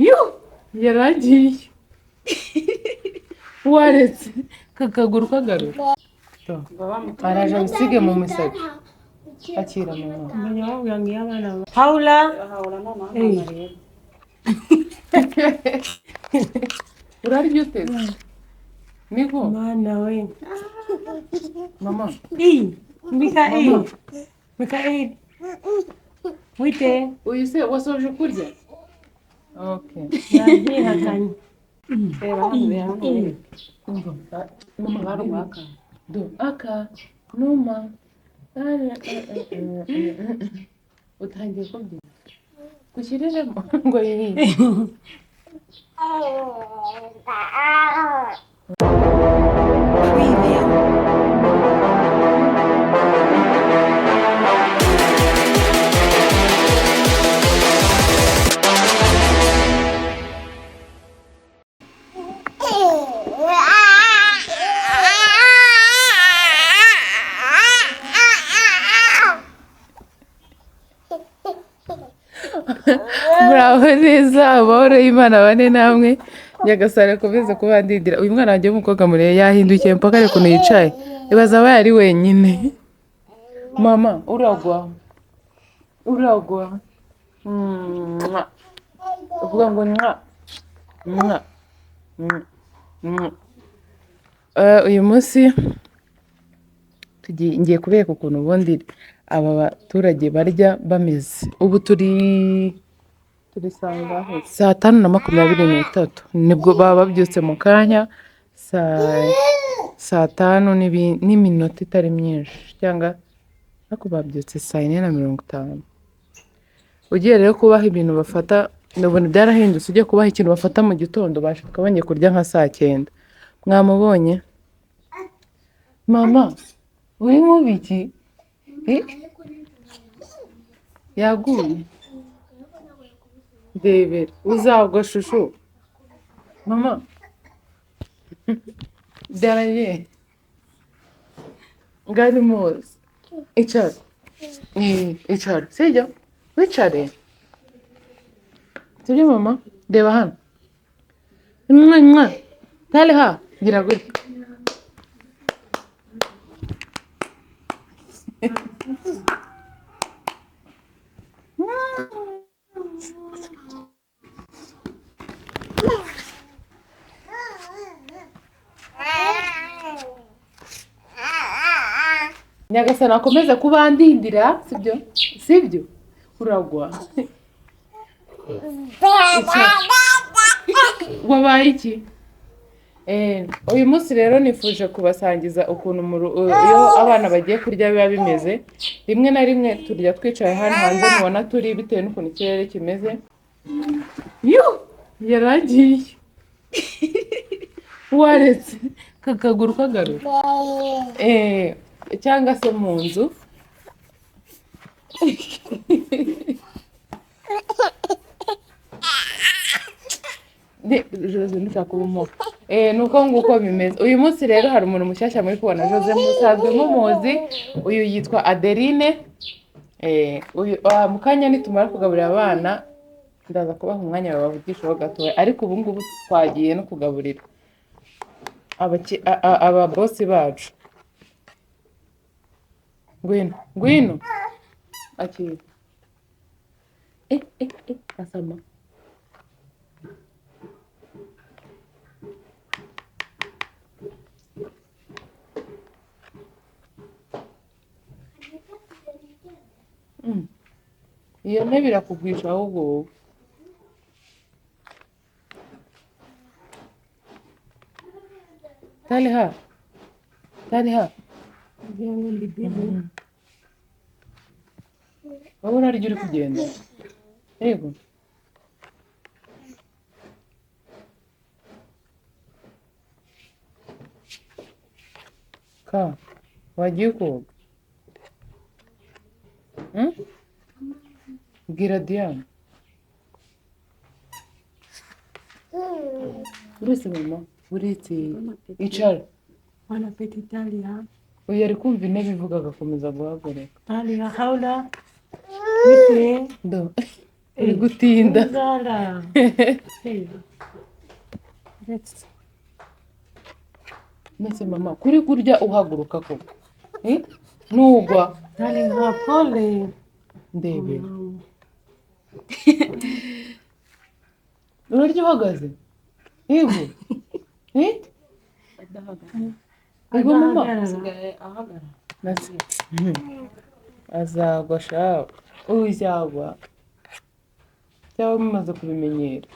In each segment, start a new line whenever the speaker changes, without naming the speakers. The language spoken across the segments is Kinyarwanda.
Yo yaragiye waretse kakaguru kagaruka araje abisige mu misatsi akira mama
menya wabwiye abana haula
urarya uteze niko
mana we
mama
Mikael wite
uyu se wasoje kurya okay
yahihakanye
mama barumaka do aka numa utangiye kubyina kukiriremo ngo yiyi muraho neza amahoro y'Imana bane namwe nyagasare akomeze kubandindira uyu mwana wanjye w'umukobwa murebe yahindukiye mpaka ari ukuntu yicaye ibaza aba yari wenyine mama uragwa uvuga ngo uyu munsi ngiye kubereka ukuntu ubundi aba baturage barya bameze ubu turisanga 5:23 nibwo baba babyutse mu kanya saa 5 n'iminota itari myinshi cyangwa ariko babyutse 4:50 ugiye rero kubaha ibintu bafata ndabona byarahindutse ugiye kubaha ikintu bafata mu gitondo bashaka banye kurya nka 9:00 mwamubonye mama uri mu biki yaguye Bebe uzagwa shushu mama daraye ngari mozi icara sijya wicare sibyo mama reba hano tale ha gira gutya nyagasani akomeze kubandindira sibyo uragwa wabaye iki uyu munsi rero nifuje kubasangiza ukuntu iyo abana bagiye kurya biba bimeze rimwe na rimwe turya twicaye hano hanze mubona turi bitewe n'ukuntu ikirere kimeze yo yaragiye waretse kakaguru kagaruka cyangwa se mu nzu nuko nguko bimeze uyu munsi rero hari umuntu mushyashya muri kubona Jose musanzwe nk'umuzi uyu yitwa Adeline mu kanya nitumara kugaburira abana ndaza kubaha umwanya babavugishaho gatoya ariko ubu ngubu twagiye no kugaburira aba bose bacu ngwino akira asama iyo ntebe irakugwisha ahubwo wowe tali ha wowe urarya uri kugenda yego wagiye koga bwira Diane uretse mama uretse icara
wana peti Italia
uyu ari kumva intebe ivuga agakomeza guhagarika
Italia haula wite
do uri gutinda.
Zara. Hey. Let's.
Mbese mama kuri kurya uhaguruka koko nugwa
Darling, pole.
ndebe urarya uhagaze yego yego mama azagwa shawe uzagwa cyangwa mumaze kubimenyera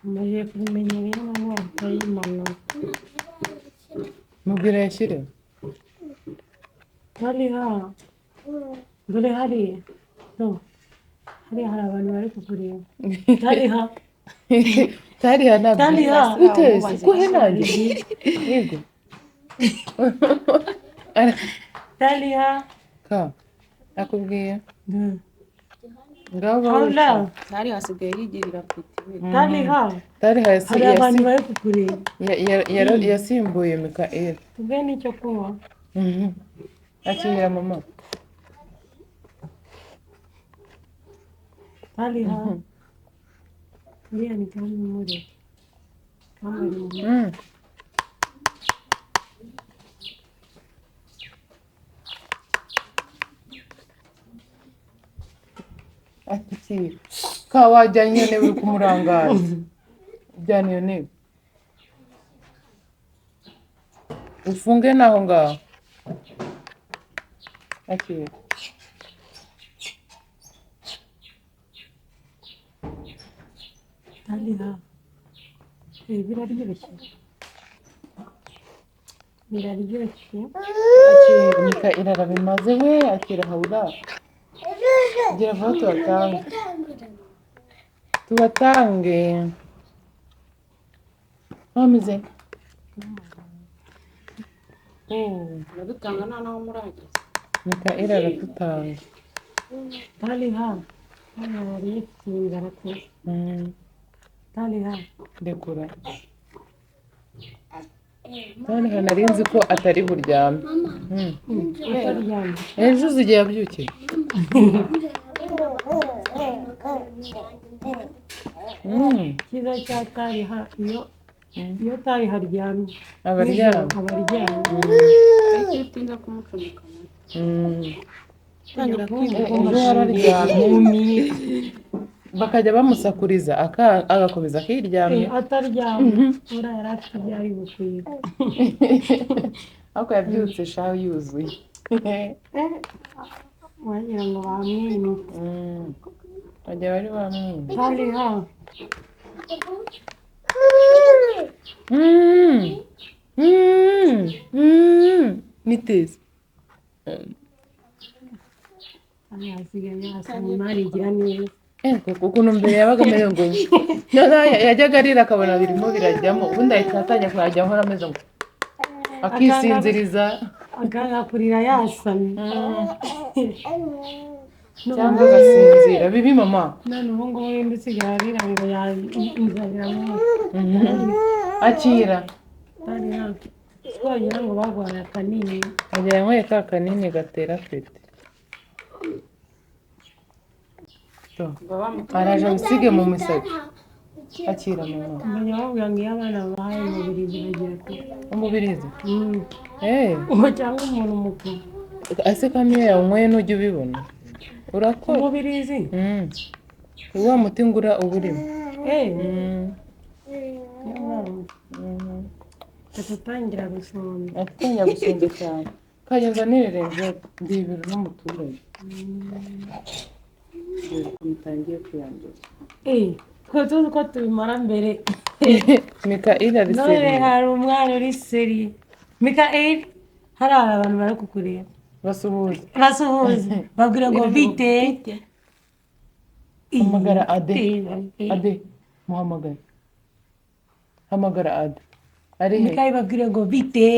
Maze kubimenyera mama utayimana.
mubwira yashyire
Taliha. Dore hari. No. Hari abantu bari kukureba. Taliha.
Taliha nabyo
Taliha.
uteze kuhe nanjye yego
Taliha.
ka akubwiye ngabo
Haula.
Tari hasigaye yigirira peti.
Taliha.
Taliha
Hari abantu bari kukureba.
yasimbuye Mikael
Tube n'icyo kunywa.
akira mama
Taliha. Uriya ni kama muri. Kama muri.
akira ka wajyanye iyo ntebe uri kumurangaza ujyana iyo ntebe ufunge naho ngaho akira
Taliha. Biraryoshye. Biraryoshye.
akira Mikael arabimaze we akira haura gira vuba tubatange bameze
Nabitanga nta naho murageze.
Mikael aratutanga
Taliha. Hano hari inzara pe. Taliha.
ndekura Taliha nari nzi ko atari buryame
Utaryamye.
ejo uzigiye yabyukiye
Cyiza cya Taliha iyo Taliha aryamye.
abaryamye
Aba aryamye.
Ariko iyo utinda kumucomeka
Tangira
ejo yararyamye bakajya bamusakuriza agakomeza akiryamye
ataryamye. Uriya yari afite ibyo ari bukwiye.
ariko yabyutse shaho yuzuye
Wagira ngo bamwimye.
bajya bari bamwumva
Taliha.
niteze
Asigaye yasanga imari igira neza.
ukuntu mbere yabaga ameze ngo yajyaga arira akabona birimo birajyamo ubundi ahita atangira kuyajyaho ameze ngo akisinziriza
Akanga kurira yasamye.
cyangwa agasinzira bibi mama
None ubu ngubu wenda usigaye arira ngo inzara
akira
Taliha. Twagira ngo bagwaye akanini.
agira yanyweye ka kanini gatera apeti araje abisige mu misatsi akira mama
Umenya bavuga ngo iyo abana bahaye umubirizi bagira kure.
umubirizi
Uwo cyangwa umuntu mukuru.
ese kamiyo yawe ntujya ubibona urakora
Umubirizi.
wa muti ngura uba urimo
Tutangira gusonza.
atangira gusonza cyane kagenza nirerenze ndibira n'umuturage mutangiye kuyandura
Twe tuzi ko tubimara mbere.
Mikael ari
None
seri
hari umwana uri seri. Mikael, hari abantu bari kukureba.
basuhuza
Basuhuza. Babwira ngo bite.
hamagara ade muhamagare hamagara ade ari he
Mikael babwira ngo bite.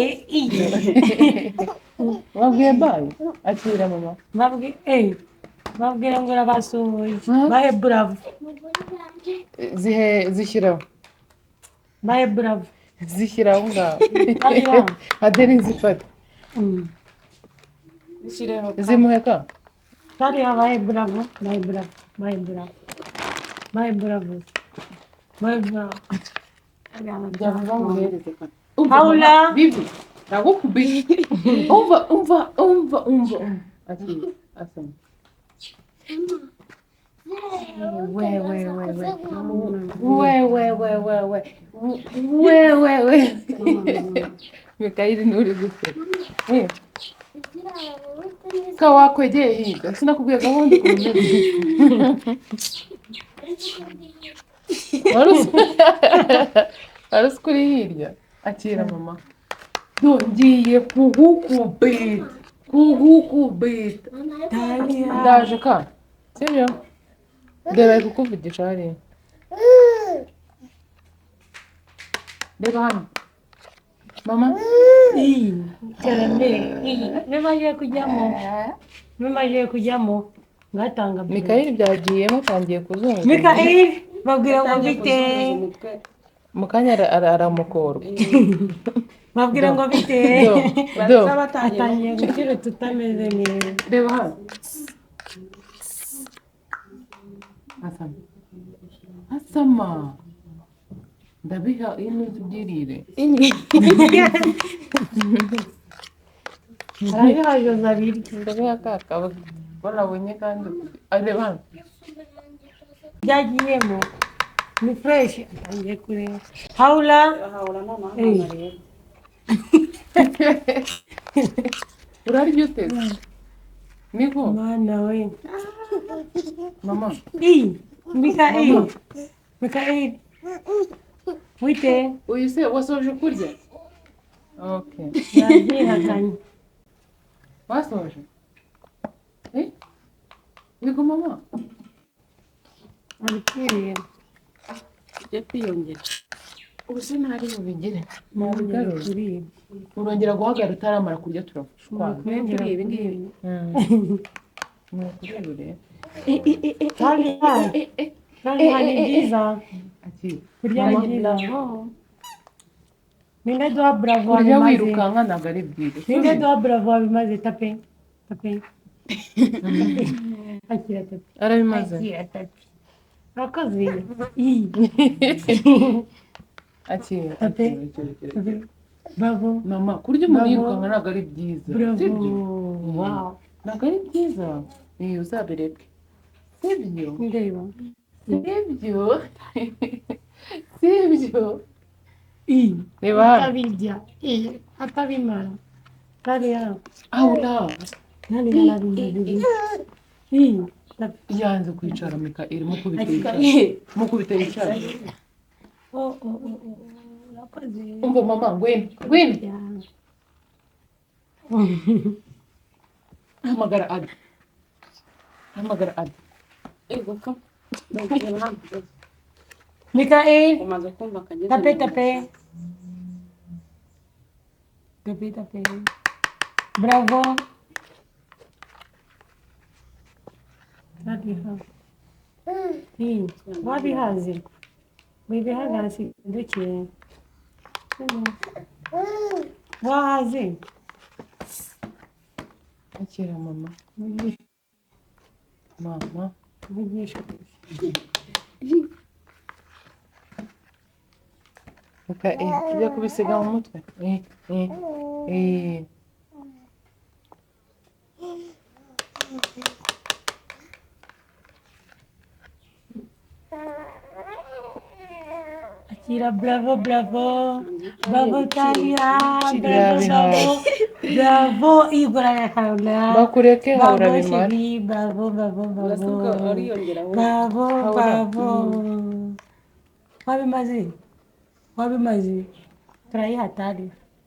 wabwiye bayi akira mama
Babwira ngo urabasuhuye. Bahe bravo.
zishyiraho
Bahe bravo.
zishyiraho ngaho
Taliha.
ade nizifate
Zishyireho
zimuheka
Taliha bahe bravo. Bahe bravo. Bahe bravo. My bravo. My bravo.
Byavuga ngo uhereze kare.
Paula.
Bibi. Ndagukubise. Umva. Akira. Asoma. We. Mikayeli nturi guseka. Ka wakwegeye hirya. Sinakubwiye gahunda ukuntu Warusi kuri hirya. Akira mama. Ngiye kugukubita. Ndaje ka. Sibyo? Bebe kukuvugisha hariya. Reba hano. Mama.
Niba kujyamo ngatanga
Mikayeli byagiyemo atangiye kuzunguza.
Mikayeli babwira ngo bite
Mu kanya aramukorwa.
babwira ngo bite atangiye gukira tutameze neza.
Reba hano. Asama. Ndabiha inuzu byirire.
Arabihajoza abiri.
Ndabiha kaka. Barabonye kandi. Reba hano.
Byagiyemo ni fresh atangiye kureba. Paula
urarya uteze niko
mana we
mama
Mikayeli wite
uyu se wasoje kurya okay
yagihakanye
wasoje niko mama
abikiriye
Ujye kwiyongera.
ubuse ntari bubigire
nabigaruriye
urongera guhagarara utaramara kurya turafushwa
Kuri ibi ngibi.
Kandi ni byiza kurya ni byiza ninde duha bravo
kurya
wabimaze
wirukanka ntabwo ari byiza
ninde duha bravo wabimaze tape akira tape
arabimaze
akira tape urakoze
akira
bravo
mama kurya umuntu yirukanka ntabwo ari byiza
bravo wow
ntabwo ari byiza iyo uzabireke sibyo
ndeba
sibyo reba hano
atabirya atabimara kariya
ahura
nani nabirya
yanze kwicara Mikayeli mukubita yicara
urakoze
umva mama ngwino hamagara Ada
Ego ko.
Mikayeli
Umaze kumva akageze.
tape bravo wabihaze wibihagaze duke wahaze
akira mama
vugisha
tujya kubisiga mu mutwe
akira bravo Talia bravo igora ya kaula
bakureke haura bimara
bravo
Urasuka ariyongera wowe.
bravo wabimaze turayiha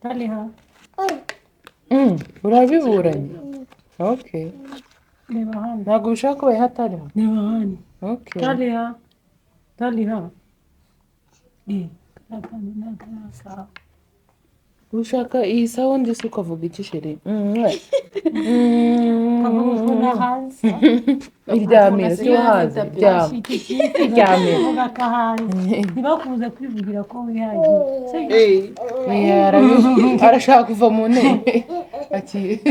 Talia
urabiburanye okay
reba hano
ntabwo bishaka ko bayihatariho
reba hano
okay
Talia
ushaka iyi sawundi se ukavuga iki sheri iryamira si wahaze iryamira
ntibakubuze kwivugira ko wihagiye
arashaka kuva mu ntebe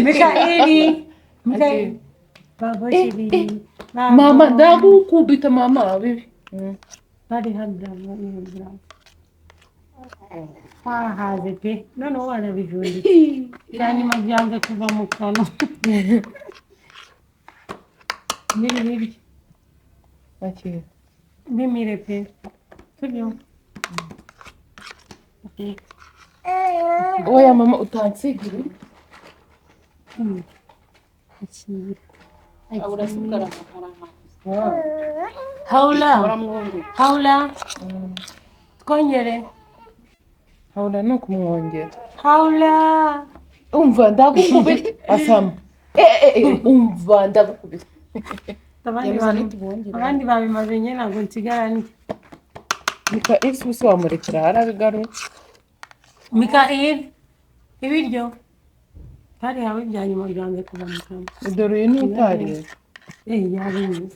Mikayeli
mama ndagukubita mama bibi
bari hadrama n'ibura hahaze pe noneho wanabijunditse cyane byanze kuva mu kanwa n'ibiryo
akira
bimire pe sibyo
oya mama utansigire
urasukara
haula
uramwumva
haula twongere
haula no kumwongera
haula
umva ndagukubita asama umva ndagukubita
abandi babimaze nyine ntabwo nsigaranye
nika isi wamurekera harabigaruye
Mikael ibiryo hari hawe bya nyuma byanze kuva mu kanwa
dore uyu ni utariye
yabinyuze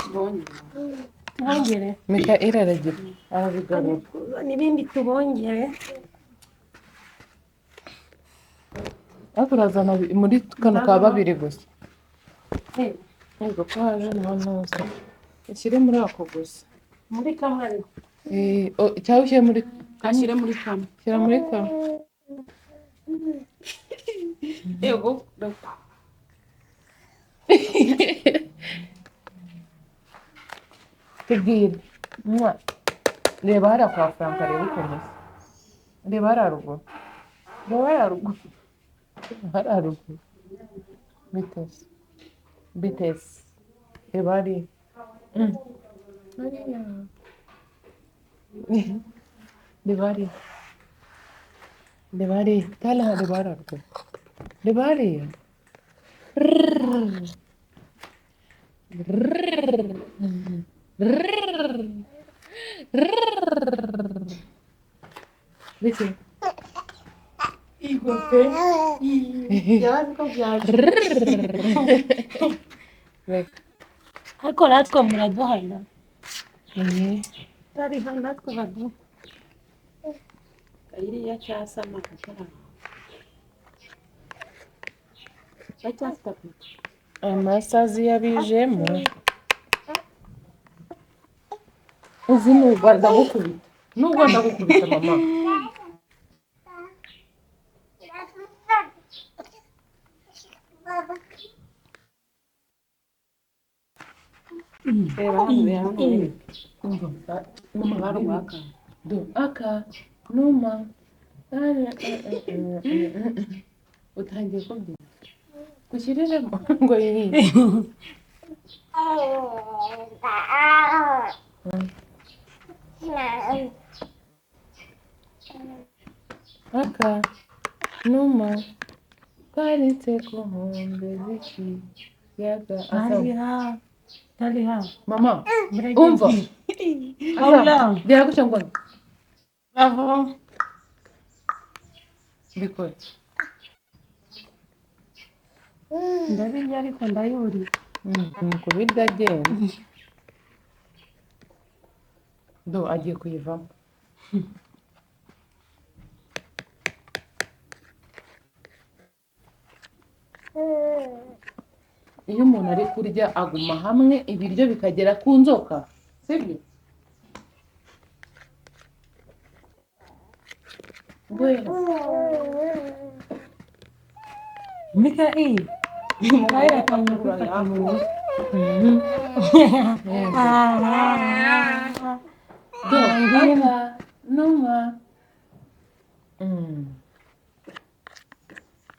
tubongere
Mikael aragira arabigarura
n'ibindi tubongere
ariko urazana muri kano ka babiri gusa ntabwo ko haje naho ntuzi ushyire muri ako gusa
muri kamwe
cyangwa ushyire muri
ashyire muri kamwe
shyira muri kamwe
yego
tubwire reba hariya kwa Frank reba ukuntu reba hariya ruguru reba hariya ruguru hariya ruguru biteze biteze reba hariya hariya reba hariya reba hariya tala reba hariya ruguru reba hariya Bitte.
ariko natwe muraduhana tari hano natwe baduha
iriya cyasama kakaranga bacyafite apeti
amasazi yabijemo uzi n'ubwo ndagukubita n'ubwo ndagukubita mama
reba hano reba hano
mama
barubaka
do aka numa utangiye kubyina gushyiriremo ngo yiyihe aka numa karitse ku nkombe z'ikiyaga
tariha
mama umva
haula
gera gutya ngo
bravo
bikore
ndabirya ariko ndayurira
ni kubirya agenda do agiye kuyivamo iyo umuntu ari kurya aguma hamwe ibiryo bikagera ku nzoka sibyo
Mikael Mikael akantu gufata mu
do aka numa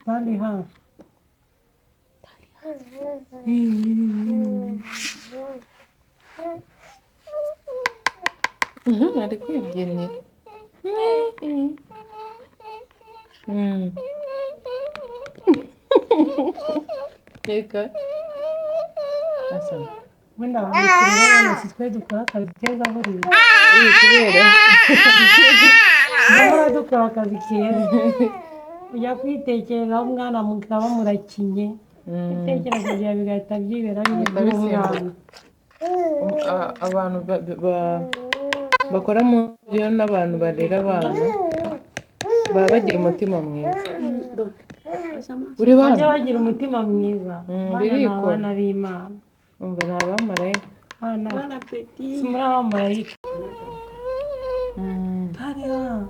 tariha
ari kwibyinira reka asa
wenda bamukurira bose twe dukora akazi keza buriya
kubera
ndabona dukora akazi keza ujya kwitekerezaho umwana mukaba murakinye ibitekerezo byawe bigahita byibera by'umwana
abantu bakora mu byo n'abantu barera abana baba bagira umutima mwiza uri
bajya
bana
bagira umutima mwiza abana ni abana b'Imana
umva ni abamarayika
Hana.
Bon appétit.
Simura wa marayika. Hariya.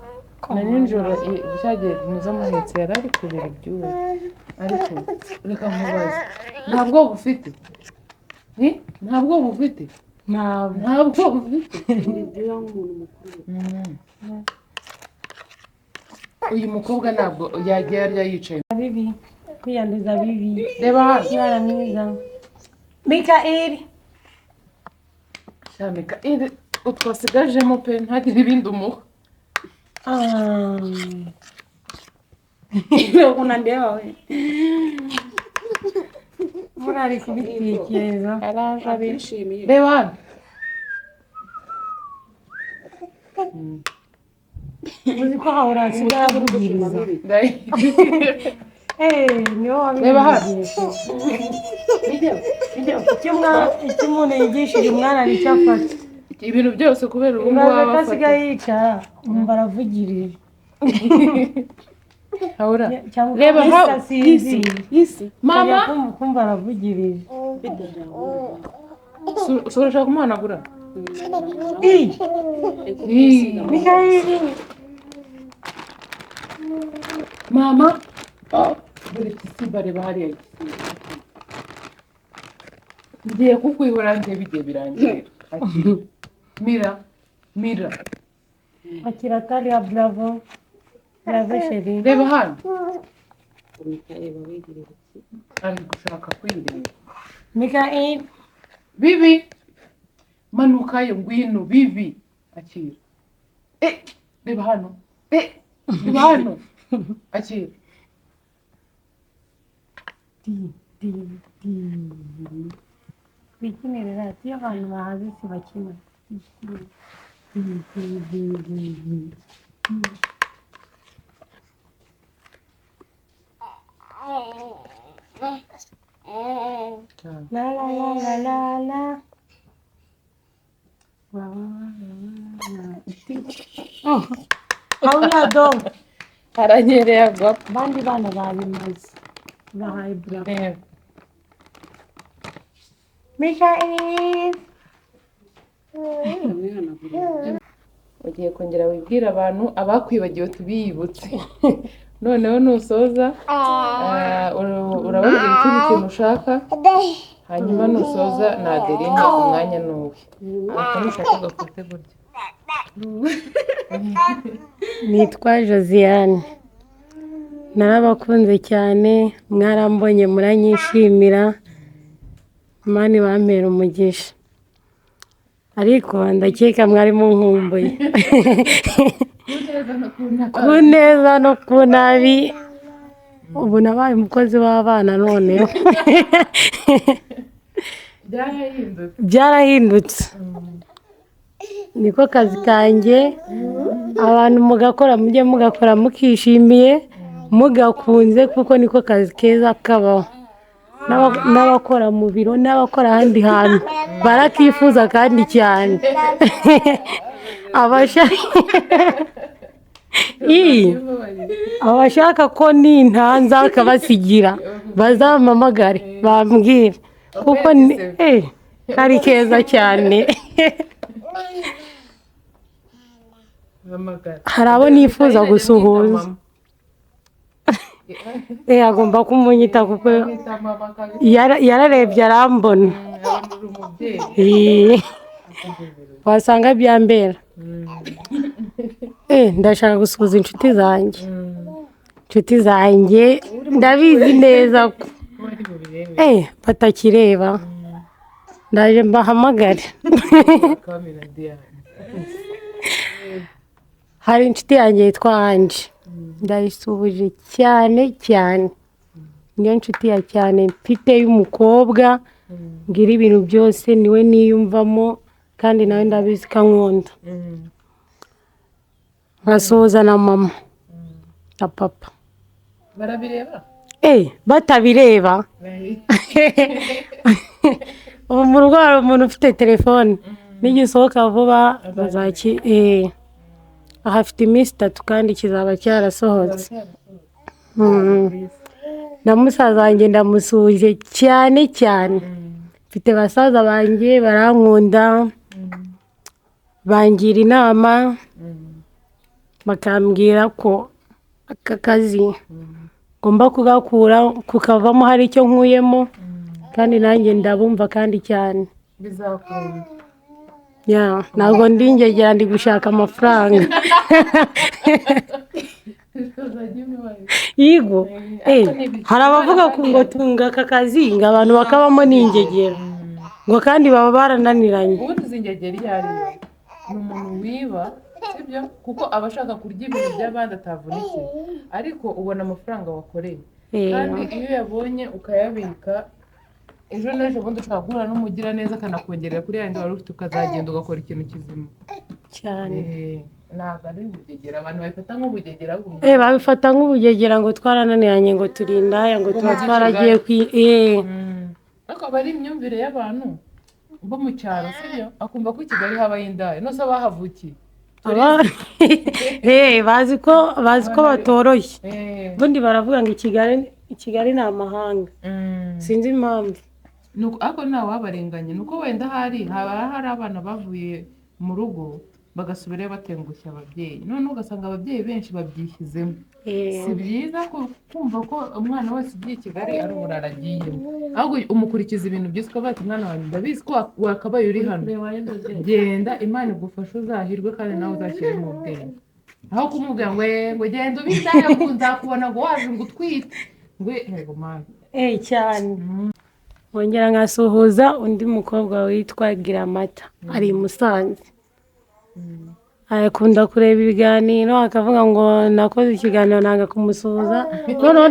na nijoro byagiye muza muhetse yari ari kubera ibyuya ariko reka nkubaze nta bwoba ufite nta bwoba ufite nta bwoba ufite
Ibyuya nk'umuntu mukuru.
uyu mukobwa ntabwo yagiye arya yicaye
Bibi. Kwiyanduza bibi.
reba hano
Mwana mwiza. Mikaeli.
shamika utwasigajemo pe ntagire ibindi umuha
Unandeba we.
Murari kubitekereza.
araje ari
Abishimiye.
reba hano
Uzi ko hahora hasigaye avugiriza. Niwo
reba hano
wabivugisha. Icyo umuntu yigishije umwana nicyo afata.
ibintu byose kubera ubu ngubu
Ibaze ko
baba
asigaye
bafata
yicara umva aravugirije.
habura
Cyangwa
reba
yisi
ha
asinziriye.
Isi.
mama
Kumva aravugirije.
ushobora kumuhanagura
Mikaeli.
mama dore igisimba reba hariya igisimba ngiye kukwihora ndebe igihe birangira mira
Akira kariya bravo. Bravo chérie.
reba hano
Mikaeli wabigirira iki?
ari gushaka kwireba
Mikaeli.
bibi manukayo ngwino bibi akira reba hano reba hano akira
Bikinire radiyo abantu bahaze si bakina. La la la la la la. Hauna dong.
aranyereye agwa
Bandi bana babimaze. Bahaye bravo.
reba
Mikaeli.
Amwihanagura.
ugiye kongera wibwira abantu abakwibagiwe tubiyibutse noneho nusoza urababwira ikindi kintu ushaka hanyuma nusoza na Adeline umwanya nuwe aka nushaka gakote burya
Nitwa Josiane. Narabakunze cyane mwarambonye muranyishimira. Mani bampera umugisha. Ariko ndakeka mwari munkumbuye. Ku neza no ku nabi. Ubu nabaye umukozi w'abana noneho. Byarahindutse. Niko kazi kanjye. Abantu mugakora mujye mugakora mukishimiye mugakunze kuko niko kazi keza kabaho. N'abakora mu biro n'abakora ahandi hantu barakifuza kandi cyane. Abashaka ko nintanza akabasigira bazampamagare bambwira kuko kari keza cyane. Hari abo nifuza gusuhuza. Agomba kumunyita kuko yararebye arambona. Wasanga byambera. Ndashaka gusuhuza inshuti zanjye. Inshuti zanjye ndabizi neza ko batakireba. Ndaje mbahamagare. Hari inshuti yanjye yitwa Anje. Ndayisuhuje cyane cyane. Niyo nshuti ya cyane mfite y'umukobwa. Ngira ibintu byose niwe niyumvamo kandi nawe ndabizi ko ankunda. Nkasuhuza na mama na papa.
barabireba
batabireba. Ubu mu rugo hari umuntu ufite telefone. Nigisohoka vuba ahafite iminsi 3 kandi kizaba cyarasohotse. Na musaza wanjye ndamusuhuje cyane cyane. mfite basaza banjye barankunda bangira inama bakambwira ko aka kazi ngomba kukavamo hari icyo nkuyemo kandi nanjye ndabumva kandi cyane
bizakunda
ntabwo ndi ingegera ndi gushaka amafaranga yego hari abavuga ngo tunga aka kazi ngo abantu bakabamo n'ingegera ngo kandi baba barananiranye
ubundi izi ngegera iyo ariyo ni umuntu wiba sibyo kuko aba ashaka kurya ibintu by'abandi atavunitse ariko ubona amafaranga wakoreye kandi iyo uyabonye ukayabika ejo n'ejo bundi ushobora guhura n'umugiraneza akanakongerera kuri yandi wari ufite ukazagenda ugakora ikintu kizima
cyane
ntabwo ari ubugegera abantu babifata nk'ubugegera
babifata nk'ubugegera ngo twarananiranye ngo turi indaya ngo tuba twaragiye
ariko aba ari imyumvire y'abantu bo mu cyaro sibyo akumva ko i Kigali habaho indaya nose abahavukiye
bazi ko batoroshye ubundi baravuga ngo i Kigali ni amahanga sinzi impamvu
ariko ntawe wabarenganye ni uko wenda haba hari abana bavuye mu rugo bagasubirayo batengushya ababyeyi none ugasanga ababyeyi benshi babyishyizemo si byiza kumva ko umwana wese ugiye i Kigali ari uburara agiyemo ahubwo umukurikiza ibintu byose ukavuga ati mwana wanjye ndabizi ko wakabaye uri hano genda Imana igufashe uzahirwe kandi nawe uzashyire mu bwenge aho kumubwira ngo genda ubindaya ngo nzakubona ngo waje ngo utwite ngo yego mwana
cyane wongera nkasuhuza undi mukobwa witwa Giramata ari i Musanze akunda kureba ibiganiro akavuga ngo nakoze ikiganiro nanga kumusuhuza noneho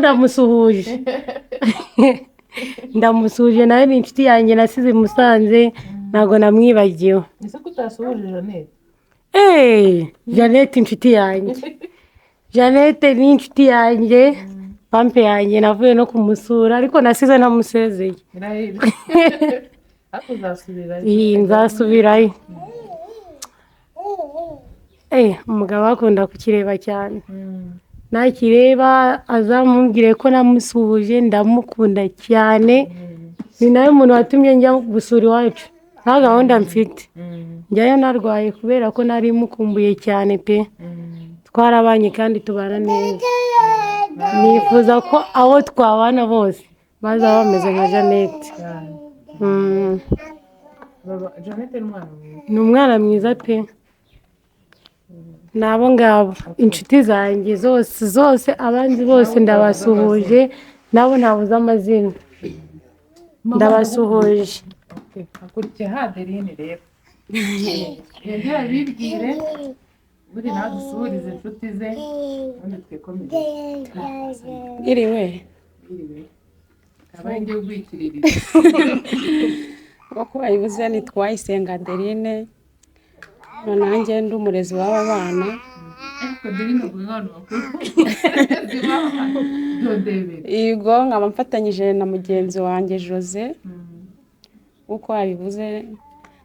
ndamusuhuje nawe ni inshuti yanjye nasize i Musanze ntabwo namwibagiwe
ese ko utasuhuje Jeannette
Jeannette inshuti yanjye Jeannette ni inshuti yanjye pampe yanjye navuye no kumusura ariko nasize namusezeye nzasubirayo umugabo akunda kukireba cyane nakireba azamubwire ko namusuhuje ndamukunda cyane ni nawe muntu watumye njya gusura iwacu nta gahunda mfite njyayo narwaye kubera ko nari mukumbuye cyane pe twarabanye kandi tubana neza nifuza ko abo twabana bose bazaba bameze nka Jeannette
Jeannette
ni umwana mwiza pe nabo ngabo inshuti zanjye zose abandi bose ndabasuhuje nabo ntabuze amazina ndabasuhuje
akurikiye Adeline rero yongera bibwire buri nawe dusuhurize inshuti ze ubundi twikomereze
iriwe
abaye ngiye ubwikiririza
uko bayibuze nitwa Isenga Adeline nanjye ndi umurezi w'aba bana
Adeline ngo umwana wakuru
yego nkaba mfatanyije na mugenzi wanjye Jose uko babivuze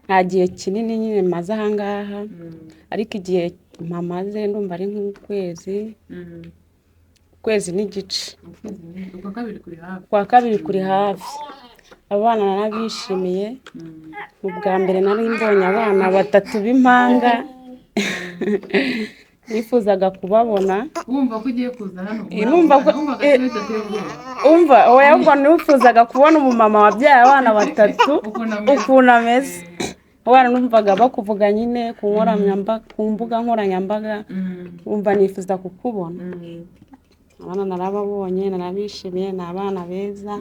nta gihe kinini nyine maze aha ngaha ariko igihe mpamaze ndumva ari ukwezi n'igice kwa kabiri kuri hafi abana narabishimiye ubwa mbere nari mbonye abana 3 b'impanga nifuzaga kubabona
wumva ko ugiye kuza hano
umva oya nifuzaga kubona umumama wabyaye abana 3 ukuntu ameze abana numvaga bakuvuga nyine ku mbuga nkoranyambaga wumva nifuza kukubona abana narababonye narabishimiye ni abana beza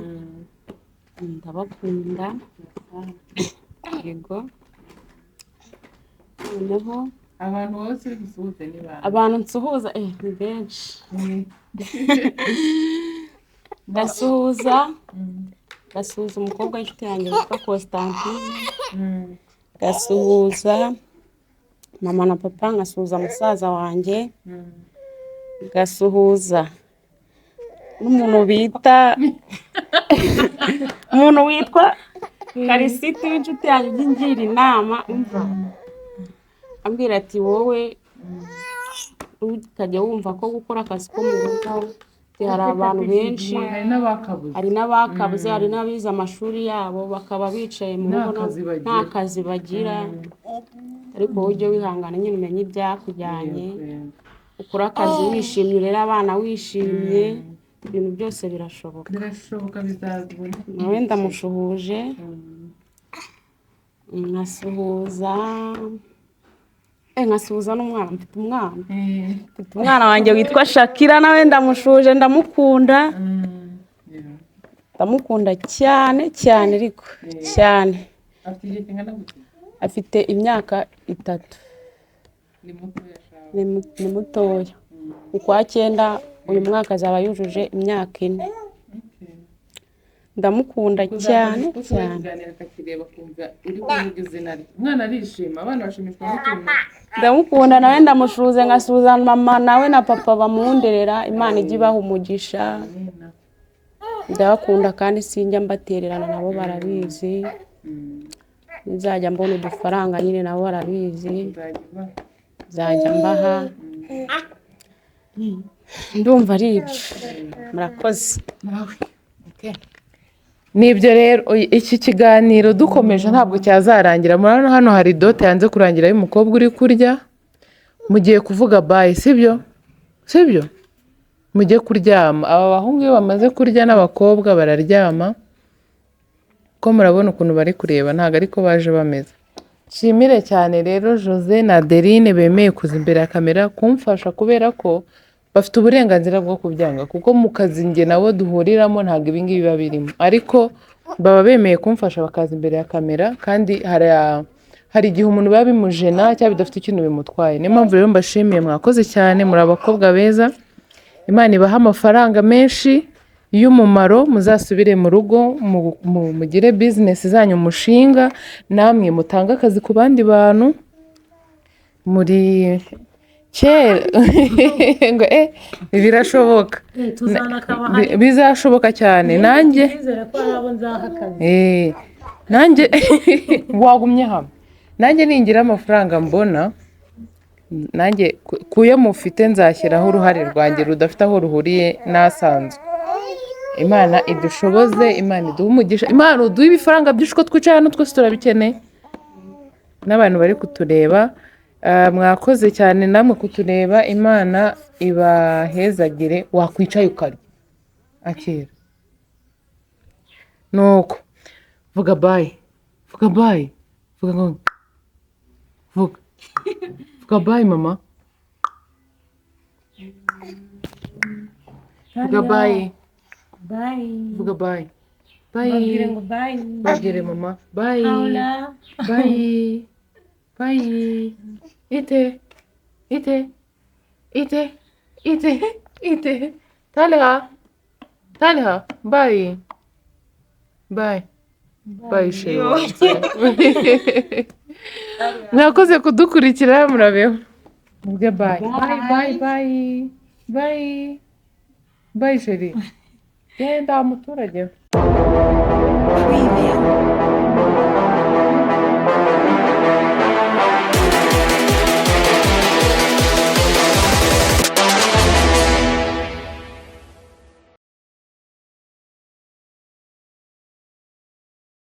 ndabakunda yego noneho
abantu bose bisuhuze ni bande
abantu nsuhuza ni benshi ndasuhuza umukobwa w'inshuti yanjye witwa Constantine ngasuhuza mama na papa ngasuhuza musaza wanjye ngasuhuza umuntu witwa Karisiti w'inshuti yanjye ujya inama ambwira ati wowe ukajya wumva ko gukora akazi ko mu rugo hari abantu benshi,
hari n'abakabuze,
hari n'abakabuze, hari n'abize amashuri yabo bakaba bicaye mu rugo nta kazi bagira, ariko wowe ujye wihangana nyine umenye ibyakujyanye, ukora akazi wishimye, urera abana wishimye, ibintu byose birashoboka
bizazibona.
nawe ndamushuhuje, nkasuhuza n'umwana, mfite umwana wanjye witwa Shakira, nawe ndamushuje, ndamukunda cyane cyane, ariko cyane. Afite imyaka 3. Ni mutoya. Ukwa 9 uyu mwaka azaba yujuje imyaka 4. Ndamukunda cyane cyane.
Umwana arishima, abana bashimishwa n'utuntu.
Ndamukunda nawe ndamushuze, nkasuhuza mama nawe na papa bamunderera, Imana ijye ibaha umugisha. Ndabakunda kandi sinjya mbatererana, nabo barabizi. Nzajya mbona udufaranga nyine nabo barabizi, nzajya mbaha. Ndumva ari ibyo. Murakoze.
Nibyo rero, iki kiganiro dukomeje ntabwo cyazarangira. Murabona hano hari dote yanze kurangira y'umukobwa uri kurya, mugiye kuvuga bye, sibyo mujye kuryama. Aba bahungu iyo bamaze kurya n'abakobwa bararyama, ko murabona ukuntu bari kureba, ntabwo ariko baje bameze. Nshimire cyane rero Jose na Adeline bemeye kuza imbere ya kamera kumfasha, kubera ko bafite uburenganzira bwo kubyanga, kuko mu kazi njye nabo duhuriramo ntabwo ibingibi biba birimo, ariko baba bemeye kumfasha bakaza imbere ya kamera. Kandi hari igihe umuntu biba bimujena cyangwa bidafite ikintu bimutwaye. Niyo mpamvu rero mbashimiye, mwakoze cyane, muri abakobwa beza. Imana ibaha amafaranga menshi y'umumaro, muzasubire mu rugo mugire business zanyu mushinga, namwe mutange akazi ku bandi bantu. Muri kera ngo birashoboka, bizashoboka cyane. Nanjye wagumye hamwe, nanjye ningira amafaranga mbona, nanjye kuyo mufite nzashyiraho uruhare rwanjye rudafite aho ruhuriye n'asanzwe. Imana idushoboze, Imana iduhe umugisha, Imana uduhe ibifaranga byinshi, ko twicaye hano twese turabikeneye, n'abantu bari kutureba. Mwakoze cyane namwe kutureba, Imana ibahezagire. Wakwicaye ukarya akira, nuko vuga bye, vuga bye, vuga ngo vuga bye mama, vuga bye, vuga bye, babwire mama bye, bye. Ite. Talha, bye. Bye shewa. Mwakoze kudukurikira, murabeho. Mubye bye. Bye sheri. Genda muturage.